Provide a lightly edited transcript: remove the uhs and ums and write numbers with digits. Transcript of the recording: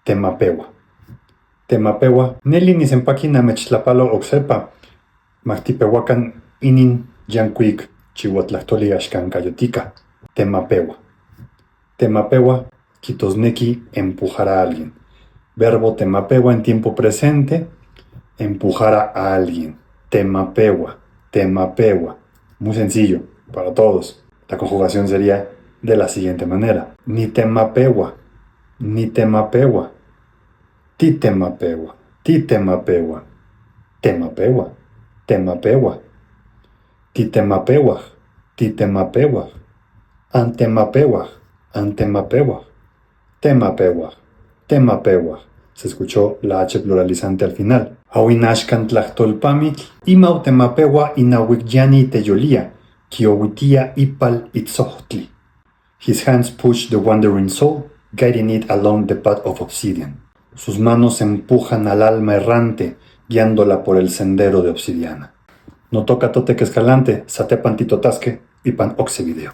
Temapewa. Temapewa, neli nisempaki namechtlapalo oksepa. Mahtipehuacan inin yankuik chihuatlahtoli axkankayotika. Temapewa. Temapewa kitosneki empujar a alguien. Verbo temapewa en tiempo presente, empujar a alguien. Temapewa, temapewa. Muy sencillo, para todos. La conjugación sería de la siguiente manera. Ni temapewa, ni temapewa. Ti temapewa, ti temapewa. Temapewa, temapewa. Ti temapewa, ti temapewa. Antemapewa, antemapewa. Temapewa, temapewa. Se escuchó la H pluralizante al final. Awinashkan tlahtolpamik, imau temapewa inawikyani teyolia, kiowitia ipal itzohtli. His hands push the wandering soul, guiding it along the path of obsidian. Sus manos empujan al alma errante, guiándola por el sendero de obsidiana. No toca tote que escalante, satepan titotasque y pan oxe video.